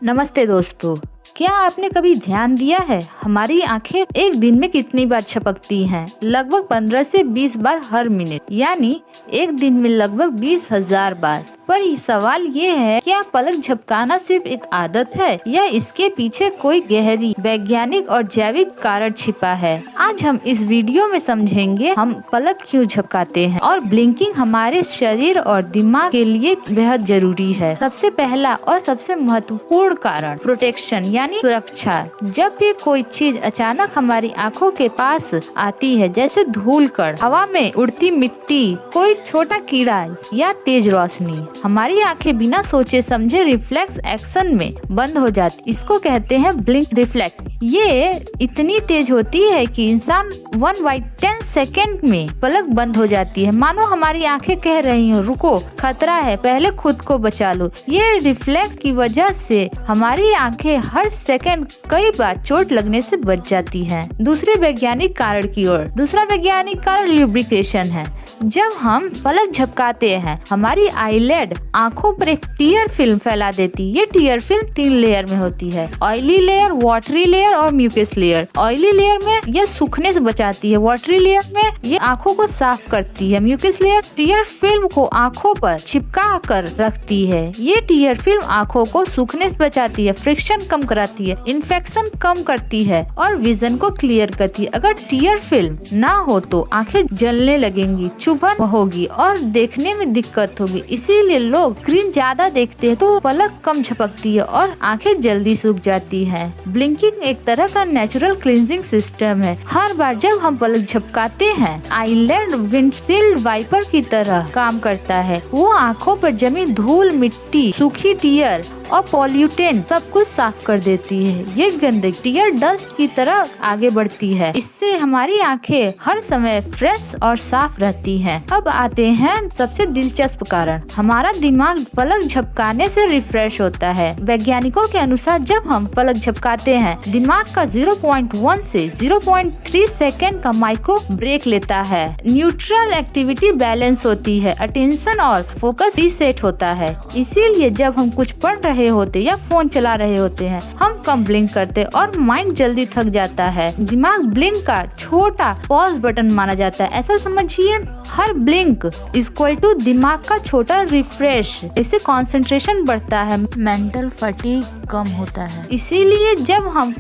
नमस्ते दोस्तों, क्या आपने कभी ध्यान दिया है हमारी आंखें एक दिन में कितनी बार झपकती हैं? लगभग 15 से 20 बार हर मिनट, यानी एक दिन में लगभग 20,000 बार। पर ये सवाल ये है, क्या पलक झपकाना सिर्फ एक आदत है या इसके पीछे कोई गहरी वैज्ञानिक और जैविक कारण छिपा है? आज हम इस वीडियो में समझेंगे हम पलक क्यों झपकाते हैं और ब्लिंकिंग हमारे शरीर और दिमाग के लिए बेहद जरूरी है। सबसे पहला और सबसे महत्वपूर्ण कारण प्रोटेक्शन यानी सुरक्षा। जब भी कोई चीज अचानक हमारी आंखों के पास आती है, जैसे धूल कण, हवा में उड़ती मिट्टी, कोई छोटा कीड़ा या तेज रोशनी, हमारी आंखें बिना सोचे समझे रिफ्लेक्स एक्शन में बंद हो जाती। इसको कहते हैं ब्लिंक रिफ्लेक्स। ये इतनी तेज होती है कि इंसान 1/10 सेकेंड में पलक बंद हो जाती है, मानो हमारी आंखें कह रही हो, रुको, खतरा है, पहले खुद को बचा लो। ये रिफ्लेक्स की वजह से हमारी आंखें हर सेकंड कई बार चोट लगने से बच जाती हैं। दूसरे वैज्ञानिक कारण की ओर, दूसरा वैज्ञानिक कारण ल्यूब्रिकेशन है। जब हम पलक झपकाते हैं, हमारी आईलेड आंखों पर एक टीयर फिल्म फैला देती है। ये टीयर फिल्म 3 लेयर में होती है, ऑयली लेयर, वाटरी लेयर और म्यूकस लेयर। ऑयली लेयर में यह सूखने से बचाती है, वाटरी लेयर में ये आंखों को साफ करती है, म्यूकस लेयर टीयर फिल्म को आंखों पर चिपका कर रखती है। ये टीयर फिल्म आंखों को सूखने से बचाती है, फ्रिक्शन कम कराती है, इन्फेक्शन कम करती है और विजन को क्लियर करती है। अगर टीयर फिल्म ना हो तो आंखें जलने लगेंगी, चुभन होगी और देखने में दिक्कत होगी। इसीलिए लोग स्क्रीन ज्यादा देखते हैं तो पलक कम झपकती है और आंखें जल्दी सूख जाती हैं। ब्लिंकिंग एक तरह का नेचुरल क्लींजिंग सिस्टम है। हर बार जब हम पलक झपकाते हैं, आईलैंड विंडशील्ड वाइपर की तरह काम करता है। वो आंखों पर जमी धूल, मिट्टी, सूखी टीयर और पॉल्यूटेंट सब कुछ साफ कर देती है। ये गंदगी टीयर डस्ट की तरह आगे बढ़ती है। इससे हमारी आंखें हर समय फ्रेश और साफ रहती हैं। अब आते हैं सबसे दिलचस्प कारण, हमारा दिमाग पलक झपकाने से रिफ्रेश होता है। वैज्ञानिकों के अनुसार जब हम पलक झपकाते हैं, दिमाग का 0.1 से 0.3 सेकेंड का माइक्रो ब्रेक लेता है। न्यूट्रल एक्टिविटी बैलेंस होती है, अटेंशन और फोकस रीसेट होता है। इसीलिए जब हम कुछ पढ़ रहे होते या फोन चला रहे होते हैं, हम कम ब्लिंक करते और माइंड जल्दी थक जाता है। दिमाग ब्लिंक का छोटा पॉज बटन माना जाता है। ऐसा समझिए, हर ब्लिंक इक्वल टू दिमाग का छोटा रिफ्रेश। इससे कंसंट्रेशन बढ़ता है, मेंटल फटीग कम होता है। इसीलिए जब हम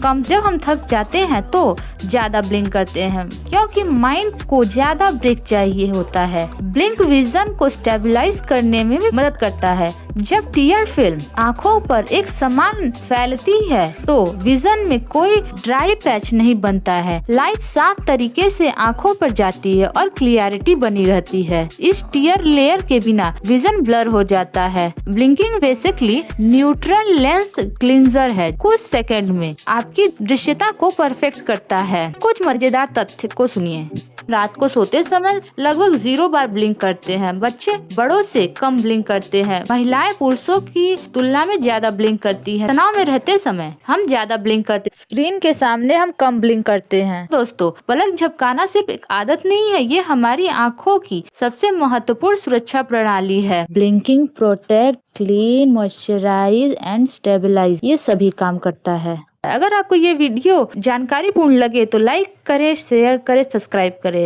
थक जाते हैं तो ज्यादा ब्लिंक करते हैं, क्योंकि माइंड को ज्यादा ब्रेक चाहिए होता है। ब्लिंक विजन को स्टेबलाइज करने में भी मदद करता है। जब टीयर फिल्म आंखों पर एक समान फैलती है तो विजन में कोई ड्राई पैच नहीं बनता है। लाइट साफ तरीके से आंखों पर जाती है और क्लियरिटी बनी रहती है। इस टीयर लेयर के बिना विजन ब्लर हो जाता है। Blinking basically neutral lens cleanser है। कुछ सेकंड में आपकी दृश्यता को परफेक्ट करता है। कुछ मजेदार तथ्य को सुनिए। रात को सोते समय लगभग 0 बार ब्लिंक करते हैं। बच्चे बड़ों से कम ब्लिंक करते हैं। महिलाएं पुरुषों की तुलना में ज्यादा ब्लिंक करती हैं। तनाव में रहते समय हम ज्यादा ब्लिंक करते हैं, स्क्रीन के सामने हम कम ब्लिंक करते हैं। दोस्तों, पलक झपकाना सिर्फ एक आदत नहीं है, ये हमारी आंखों की सबसे महत्वपूर्ण सुरक्षा प्रणाली है। Blinking protect, clean, moisturise and stabilise, ये सभी काम करता है। अगर आपको ये वीडियो जानकारीपूर्ण लगे तो लाइक करें, शेयर करें, सब्सक्राइब करें।